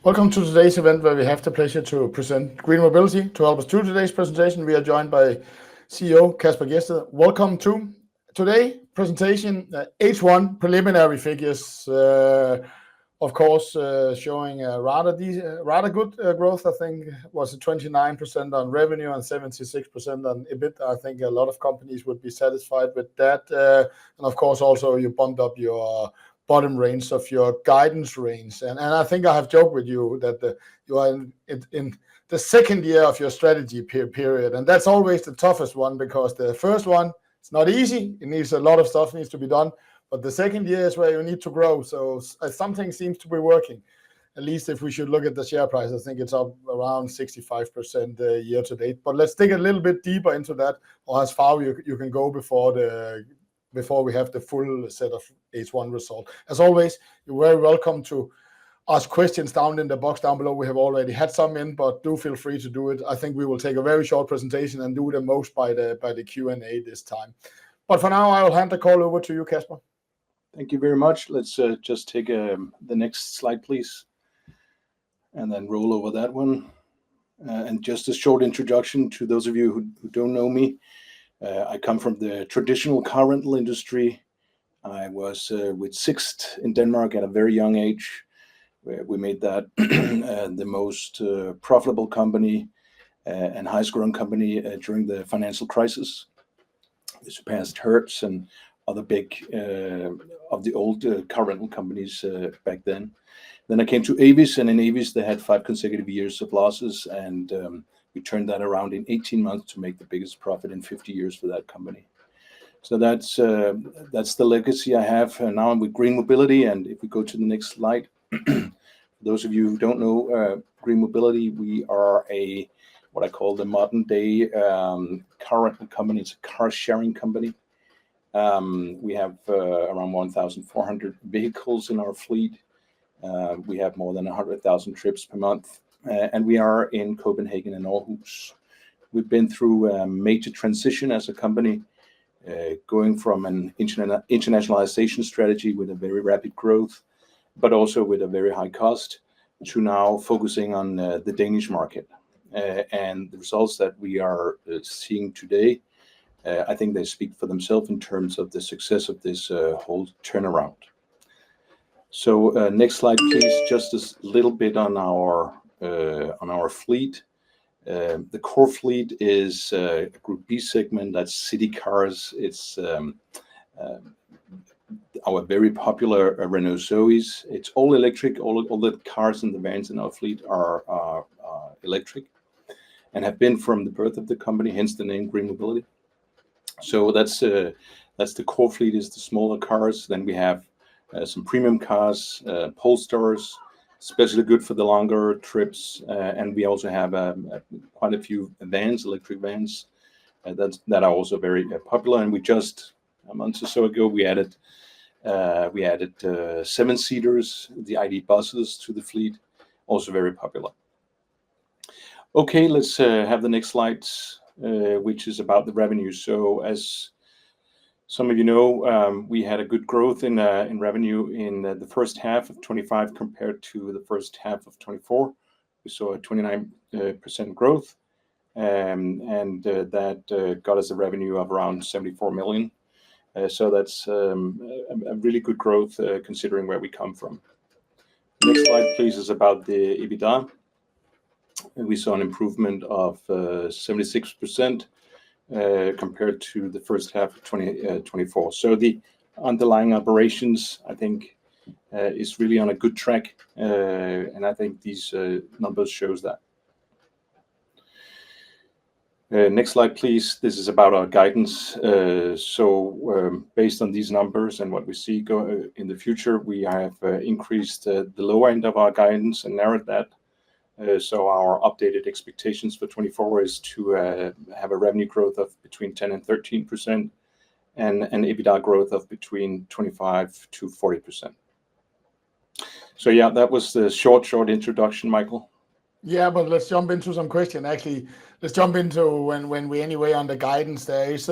Welcome to today's event where we have the pleasure to present GreenMobility. To help us through today's presentation, we are joined by CEO Kasper Gjedsted. Welcome to today's presentation, H1 preliminary figures, of course, showing a rather good growth. I think was 29% on revenue and 76% on EBIT. I think a lot of companies would be satisfied with that. And of course, also you bumped up your bottom range of your guidance range. And I think I have joked with you that you are in the second year of your strategy period. And that's always the toughest one, because the first one, it's not easy. It needs a lot of stuff needs to be done. But the second year is where you need to grow. So something seems to be working. At least if we should look at the share price, I think it's up around 65% year to date. But let's dig a little bit deeper into that, or as far you can go before we have the full set of H1 result. As always, you're very welcome to ask questions down in the box down below. We have already had some in, but do feel free to do it. I think we will take a very short presentation and do the most by the Q&A this time. But for now, I will hand the call over to you, Kasper. Thank you very much. Let's just take the next slide, please, and then roll over that one. And just a short introduction to those of you who don't know me. I come from the traditional car rental industry. I was with Sixt in Denmark at a very young age. We made that the most profitable company and highest growing company during the financial crisis. We surpassed Hertz and other big of the old car rental companies back then. Then I came to Avis, and in Avis they had 5 consecutive years of losses, and we turned that around in 18 months to make the biggest profit in 50 years for that company. So that's the legacy I have. Now I'm with GreenMobility, and if we go to the next slide, for those of you who don't know GreenMobility, we are what I call the modern day car rental company. It's a car sharing company. We have around 1,400 vehicles in our fleet. We have more than 100,000 trips per month. And we are in Copenhagen and Aarhus. We've been through a major transition as a company, going from an internationalization strategy with a very rapid growth, but also with a very high cost, to now focusing on the Danish market. And the results that we are seeing today, I think they speak for themselves in terms of the success of this whole turnaround. So next slide, please. Just a little bit on our fleet. The core fleet is a Group B segment. That's city cars. It's our very popular Renault Zoes. It's all electric. All the cars and the vans in our fleet are electric, and have been from the birth of the company. Hence the name GreenMobility. So that's the core fleet, is the smaller cars. Then we have some premium cars, Polestars, especially good for the longer trips, and we also have quite a few vans, electric vans, that are also very popular. And we just a month or so ago we added 7-seaters, the ID buses, to the fleet, also very popular. Okay, let's have the next slides, which is about the revenue. So as some of you know, we had a good growth in revenue in the first half of 25 compared to the first half of 24. We saw a 29% growth, and that got us a revenue of around 74 million. So that's a really good growth considering where we come from. Next slide, please, is about the EBITDA. We saw an improvement of 76%. Compared to the first half of 2024. So the underlying operations, I think, is really on a good track, and I think these numbers shows that. Next slide, please. This is about our guidance. Based on these numbers and what we see go in the future, we have increased the lower end of our guidance and narrowed that. So our updated expectations for 24 is to have a revenue growth of between 10 and 13%, and an EBITDA growth of between 25 to 40%. So yeah, that was the short introduction, Michael. Yeah, but let's jump into some questions. Actually, let's jump into when we anyway on the guidance. There is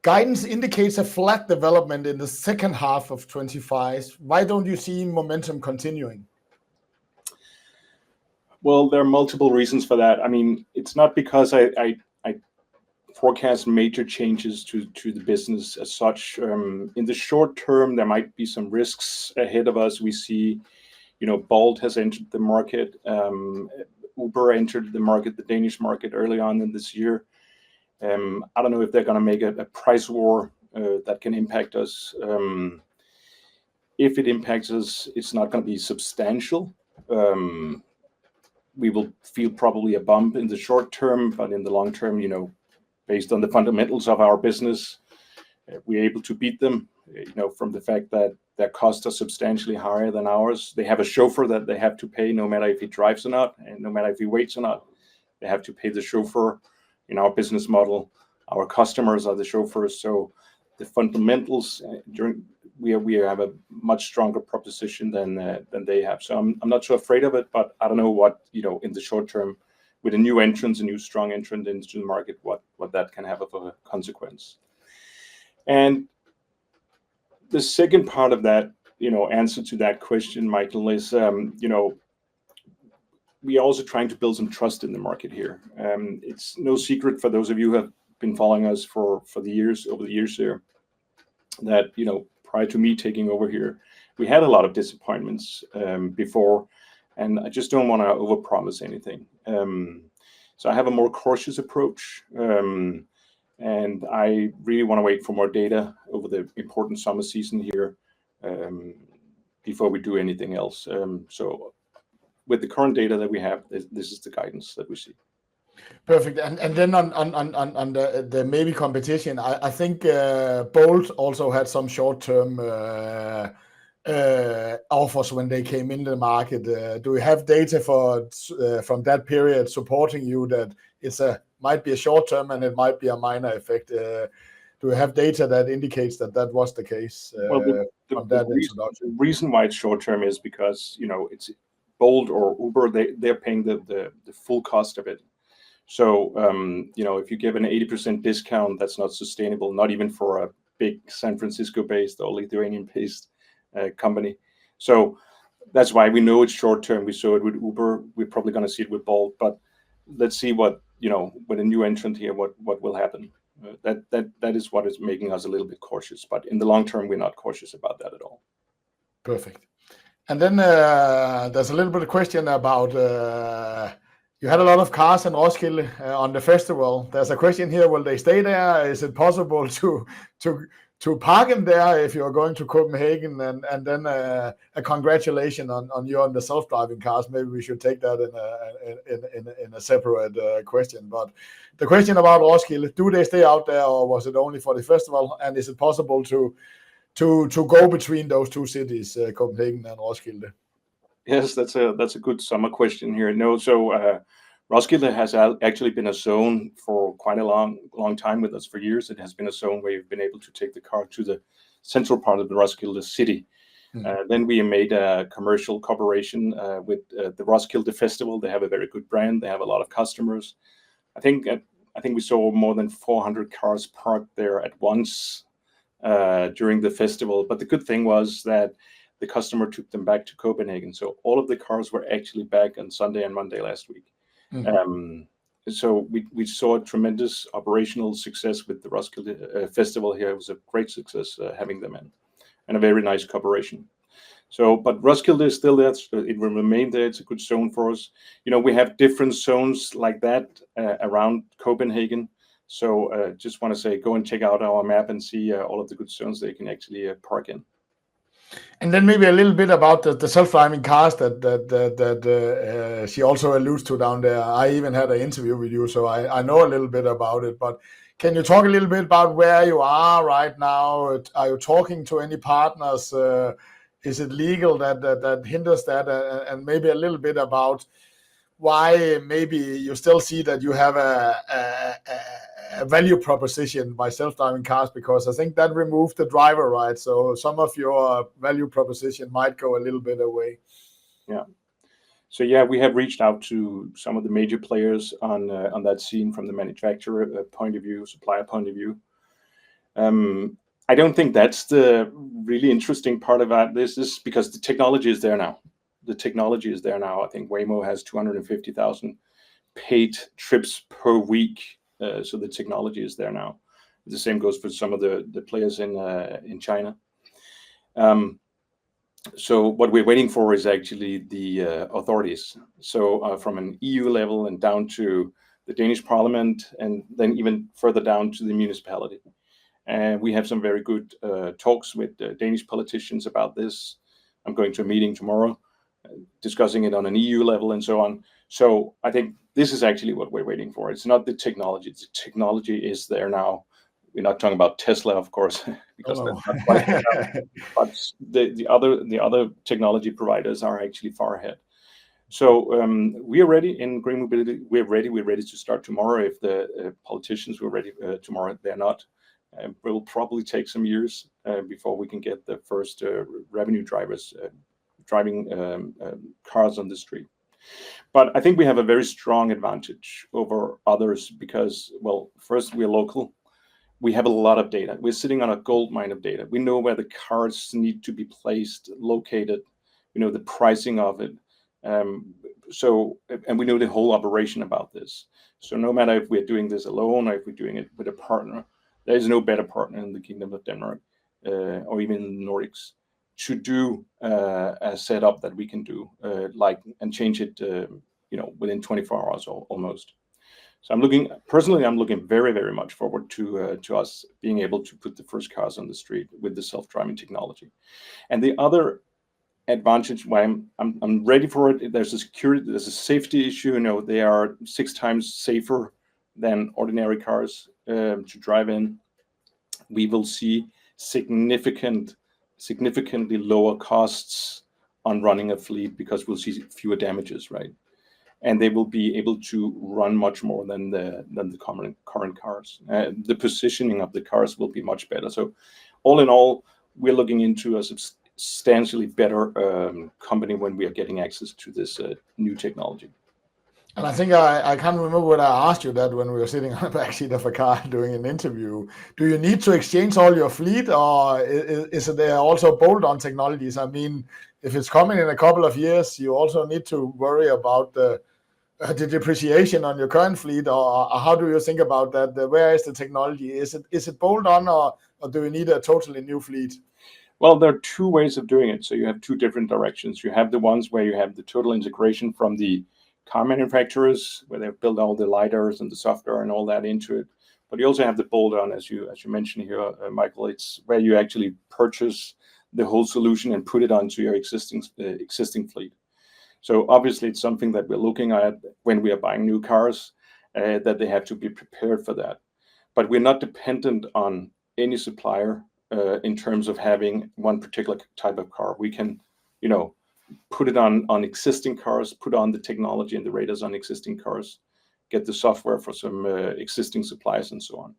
guidance indicates a flat development in the second half of 25. Why don't you see momentum continuing? Well, there are multiple reasons for that. I mean, it's not because I forecast major changes to the business as such. In the short term, there might be some risks ahead of us. We see, Bolt has entered the market. Uber entered the market, the Danish market, early on in this year. I don't know if they're going to make a price war that can impact us. If it impacts us, it's not going to be substantial. We will feel probably a bump in the short term, but in the long term, based on the fundamentals of our business, we're able to beat them, from the fact that their costs are substantially higher than ours. They have a chauffeur that they have to pay no matter if he drives or not, and no matter if he waits or not. They have to pay the chauffeur. In our business model, our customers are the chauffeurs. So the fundamentals, we have a much stronger proposition than they have. So I'm not so afraid of it, but I don't know what, in the short term, with a new entrant, a new strong entrant into the market, what that can have of a consequence. And the second part of that, answer to that question, Michael, is, we are also trying to build some trust in the market here. It's no secret for those of you who have been following us for over the years here, that, prior to me taking over here, we had a lot of disappointments before, and I just don't want to overpromise anything. So I have a more cautious approach, and I really want to wait for more data over the important summer season here before we do anything else. So with the current data that we have, this is the guidance that we see. Perfect. And then on the maybe competition, I think Bolt also had some short-term offers when they came into the market. Do you have data from that period supporting you that might be a short-term and it might be a minor effect? Do you have data that indicates that was the case? Well, the reason why it's short-term is because it's Bolt or Uber. They're paying the full cost of it. So if you give an 80% discount, that's not sustainable, not even for a big San Francisco-based or Lithuanian-based company. So that's why we know it's short-term. We saw it with Uber. We're probably going to see it with Bolt. But let's see what with a new entrant here, what will happen. That is what is making us a little bit cautious. But in the long term, we're not cautious about that at all. Perfect. And then there's a little bit of question about you had a lot of cars in Roskilde on the festival. There's a question here: will they stay there? Is it possible to park them there if you're going to Copenhagen? And then a congratulation on you on the self-driving cars. Maybe we should take that in a separate question. But the question about Roskilde: do they stay out there, or was it only for the festival? And is it possible to go between those two cities, Copenhagen and Roskilde? Yes, that's a good summer question here. No, so Roskilde has actually been a zone for quite a long time with us, for years. It has been a zone where you've been able to take the car to the central part of the Roskilde city. Then we made a commercial cooperation with the Roskilde Festival. They have a very good brand. They have a lot of customers. I think we saw more than 400 cars parked there at once during the festival. But the good thing was that the customer took them back to Copenhagen. So all of the cars were actually back on Sunday and Monday last week. So we saw a tremendous operational success with the Roskilde Festival here. It was a great success having them in, and a very nice cooperation. So, but Roskilde is still there. It will remain there. It's a good zone for us. We have different zones like that around Copenhagen. So just want to say, go and check out our map and see all of the good zones they can actually park in. And then maybe a little bit about the self-driving cars that she also alludes to down there. I even had an interview with you, so I know a little bit about it. But can you talk a little bit about where you are right now? Are you talking to any partners? Is it legal that hinders that? And maybe a little bit about why maybe you still see that you have a value proposition by self-driving cars, because I think that removed the driver, right? So some of your value proposition might go a little bit away. Yeah. So yeah, we have reached out to some of the major players on that scene from the manufacturer point of view, supplier point of view. I don't think that's the really interesting part about this, is because the technology is there now. the technology is there now. I think Waymo has 250,000 paid trips per week, so the technology is there now. The same goes for some of the players in China. So what we're waiting for is actually the authorities. So from an EU level and down to the Danish Parliament, and then even further down to the municipality. And we have some very good talks with Danish politicians about this. I'm going to a meeting tomorrow, discussing it on an EU level and so on. So I think this is actually what we're waiting for. It's not the technology. The technology is there now. We're not talking about Tesla, of course, because that's not quite enough. But the other technology providers are actually far ahead. So we are ready in GreenMobility. We're ready to start tomorrow. If the politicians were ready tomorrow, they're not. It will probably take some years before we can get the first revenue drivers driving cars on the street. But I think we have a very strong advantage over others because, well, first, we're local. We have a lot of data. We're sitting on a gold mine of data. We know where the cars need to be placed, located, the pricing of it. And we know the whole operation about this. So no matter if we're doing this alone or if we're doing it with a partner, there is no better partner in the Kingdom of Denmark or even in the Nordics to do a setup that we can do and change it, within 24 hours or almost. So I'm looking very, very much forward to us being able to put the first cars on the street with the self-driving technology. And the other advantage why I'm ready for it, there's a safety issue. They are 6 times safer than ordinary cars to drive in. We will see significantly lower costs on running a fleet because we'll see fewer damages, right? And they will be able to run much more than the current cars. The positioning of the cars will be much better. So all in all, we're looking into a substantially better company when we are getting access to this new technology. And I think I can't remember what I asked you that when we were sitting on the backseat of a car doing an interview. Do you need to exchange all your fleet, or is there also bolt-on technologies? I mean, if it's coming in a couple of years, you also need to worry about the depreciation on your current fleet, or how do you think about that? Where is the technology? Is it bolt-on, or do you need a totally new fleet? Well, there are 2 ways of doing it. So you have 2 different directions. You have the ones where you have the total integration from the car manufacturers, where they've built all the lidars and the software and all that into it. But you also have the bolt-on, as you mentioned here, Michael. It's where you actually purchase the whole solution and put it onto your existing fleet. So obviously, it's something that we're looking at when we are buying new cars, that they have to be prepared for that. But we're not dependent on any supplier in terms of having one particular type of car. We can, put it on existing cars, put on the technology and the radars on existing cars, get the software for some existing suppliers and so on.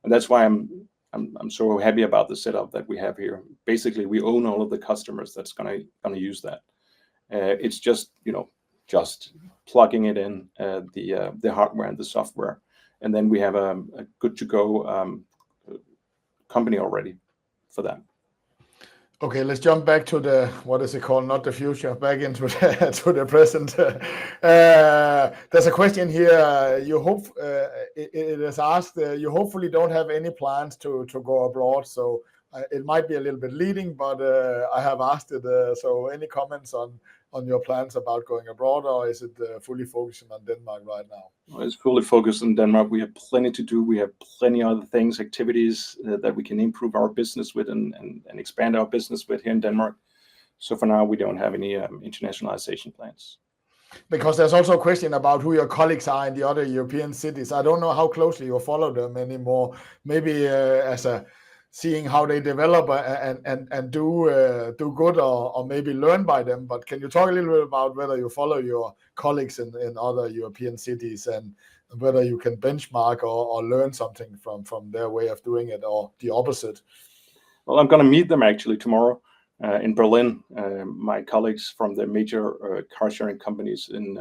And that's why I'm so happy about the setup that we have here. Basically, we own all of the customers that's gonna use that. It's just plugging it in, the hardware and the software, and then we have a good to go company already for that. Okay, let's jump back to the, what is it called? Not the future, back into to the present. There's a question here. You hope it is asked. You hopefully don't have any plans to go abroad. So it might be a little bit leading, but I have asked it. So any comments on your plans about going abroad, or is it fully focusing on Denmark right now? Well, it's fully focused on Denmark. We have plenty to do. We have plenty of other things, activities that we can improve our business with and expand our business with here in Denmark. So for now, we don't have any internationalization plans. Because there's also a question about who your colleagues are in the other European cities. I don't know how closely you follow them anymore. Maybe as a seeing how they develop and do good, or maybe learn by them. But can you talk a little bit about whether you follow your colleagues in other European cities and whether you can benchmark or learn something from their way of doing it, or the opposite? Well, I'm going to meet them actually tomorrow in Berlin, my colleagues from the major car sharing companies in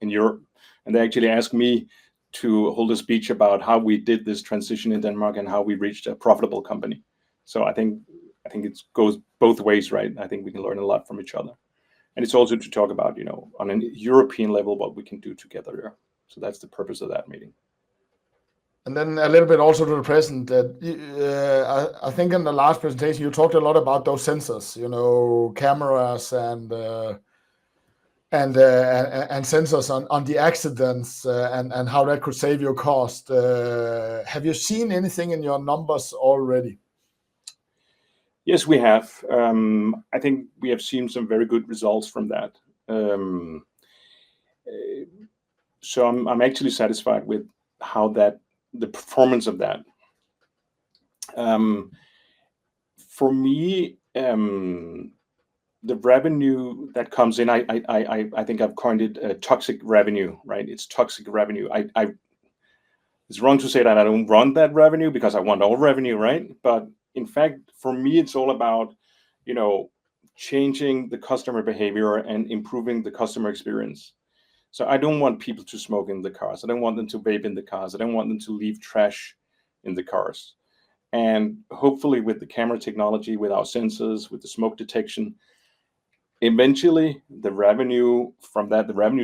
Europe. And they actually asked me to hold a speech about how we did this transition in Denmark and how we reached a profitable company. So I think it goes both ways, right? I think we can learn a lot from each other. And it's also to talk about, on a European level, what we can do together there. So that's the purpose of that meeting. And then a little bit also to the present, that I think in the last presentation you talked a lot about those sensors, cameras and sensors on the accidents and how that could save your cost. Have you seen anything in your numbers already? Yes, we have. I think we have seen some very good results from that. So I'm actually satisfied with how the performance of that. For me, the revenue that comes in, I think I've coined it toxic revenue, right? It's toxic revenue. It's wrong to say that I don't want that revenue, because I want all revenue, right? But in fact, for me, it's all about, changing the customer behavior and improving the customer experience. So I don't want people to smoke in the cars. I don't want them to vape in the cars. I don't want them to leave trash in the cars. And hopefully with the camera technology, with our sensors, with the smoke detection, eventually the revenue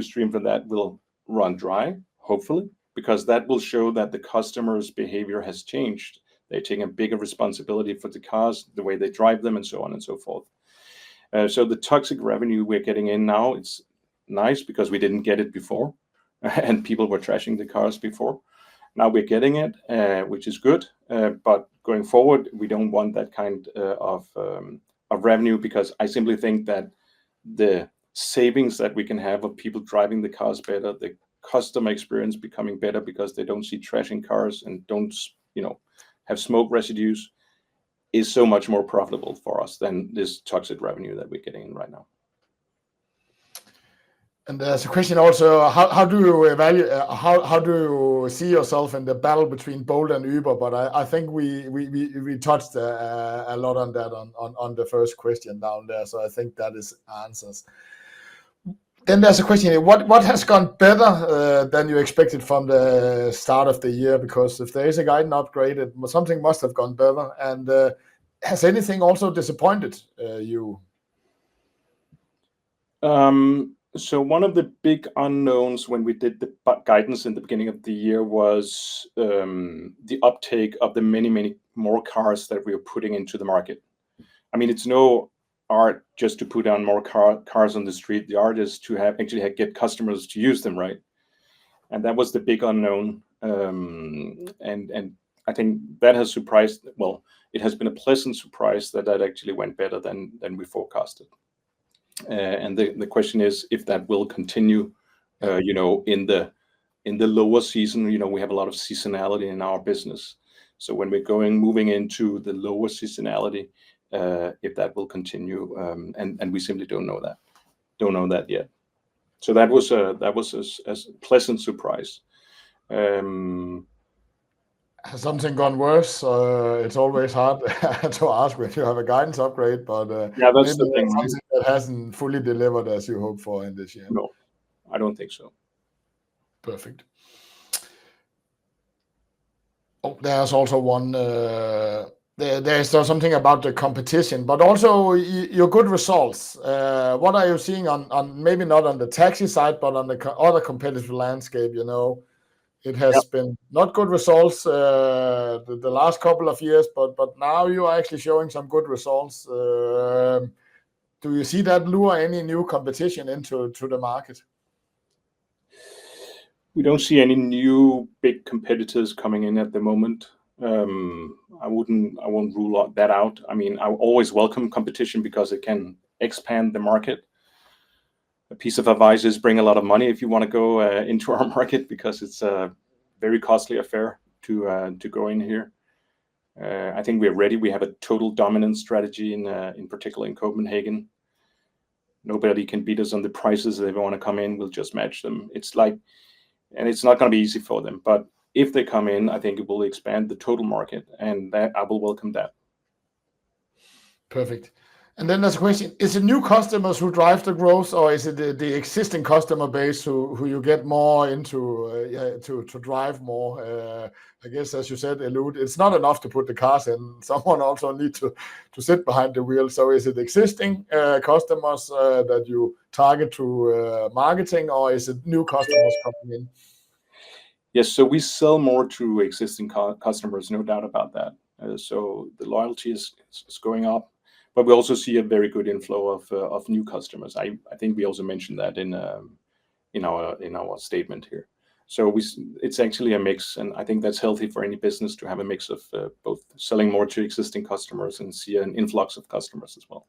stream from that will run dry, hopefully, because that will show that the customer's behavior has changed. They're taking a bigger responsibility for the cars, the way they drive them, and so on and so forth. So the toxic revenue we're getting in now, it's nice because we didn't get it before, and people were trashing the cars before. Now we're getting it, which is good. But going forward, we don't want that kind of revenue, because I simply think that the savings that we can have of people driving the cars better, the customer experience becoming better because they don't see trash in cars and don't, have smoke residues, is so much more profitable for us than this toxic revenue that we're getting in right now. And there's a question also: how do you evaluate? How do you see yourself in the battle between Bolt and Uber? But I think we touched a lot on that on the first question down there. So I think that is answers. Then there's a question here: what has gone better than you expected from the start of the year? Because if there is a guidance upgrade, something must have gone better. And has anything also disappointed you? So one of the big unknowns when we did the guidance in the beginning of the year was the uptake of the many more cars that we are putting into the market. I mean, it's no art just to put on more cars on the street. The art is to get customers to use them, right? And that was the big unknown. And I think that has surprised. Well, it has been a pleasant surprise that actually went better than we forecasted. And the question is if that will continue, in the lower season. We have a lot of seasonality in our business. So when we're moving into the lower seasonality, if that will continue, and we simply don't know that yet. So that was a pleasant surprise. Has something gone worse? It's always hard to ask when you have a guidance upgrade, but yeah, that's maybe the thing. something that hasn't fully delivered as you hoped for in this year. No, I don't think so. Perfect. Oh, there's also one. There's something about the competition, but also your good results. What are you seeing on maybe not on the taxi side, but on the other competitive landscape? It has been not good results the last couple of years, but now you are actually showing some good results. Do you see that lure any new competition into the market? We don't see any new big competitors coming in at the moment. I won't rule that out. I mean, I always welcome competition because it can expand the market. A piece of advice is bring a lot of money if you want to go into our market, because it's a very costly affair to go in here. I think we're ready. We have a total dominance strategy in particular in Copenhagen. Nobody can beat us on the prices. If they want to come in, we'll just match them. And it's not going to be easy for them. But if they come in, I think it will expand the total market, and that I will welcome that. Perfect. And then there's a question: is it new customers who drive the growth, or is it the existing customer base who you get more into to drive more? I guess, as you said, Elude, it's not enough to put the cars in. Someone also need to sit behind the wheel. So is it existing customers that you target through marketing, or is it new customers coming in? Yes, so we sell more to existing customers, no doubt about that. So the loyalty is going up, but we also see a very good inflow of new customers. I think we also mentioned that in our statement here. So it's actually a mix, and I think that's healthy for any business to have a mix of both selling more to existing customers and see an influx of customers as well.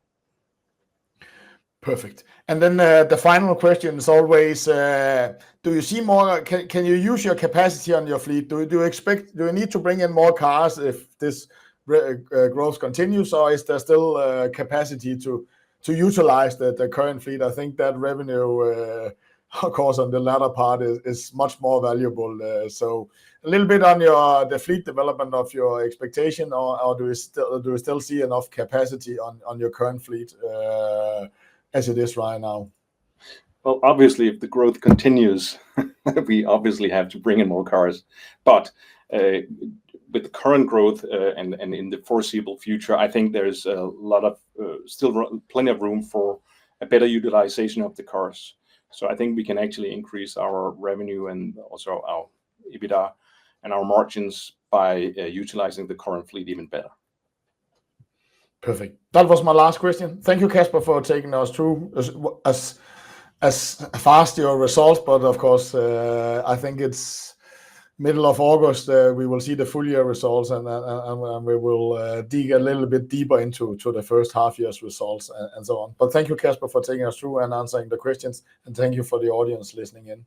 Perfect. And then the final question is always: do you see more? Can you use your capacity on your fleet? Do you need to bring in more cars if this growth continues, or is there still capacity to utilize the current fleet? I think that revenue, of course, on the latter part is much more valuable. So a little bit on the fleet development of your expectation, or do you still see enough capacity on your current fleet as it is right now? Well, obviously, if the growth continues, we obviously have to bring in more cars. But with the current growth and in the foreseeable future, I think there's a lot of still plenty of room for a better utilization of the cars. So I think we can actually increase our revenue and also our EBITDA and our margins by utilizing the current fleet even better. Perfect. That was my last question. Thank you, Kasper, for taking us through as fast your results. But of course, I think it's middle of August. We will see the full year results, and we will dig a little bit deeper into the first half year's results and so on. But thank you, Kasper, for taking us through and answering the questions, and thank you for the audience listening in.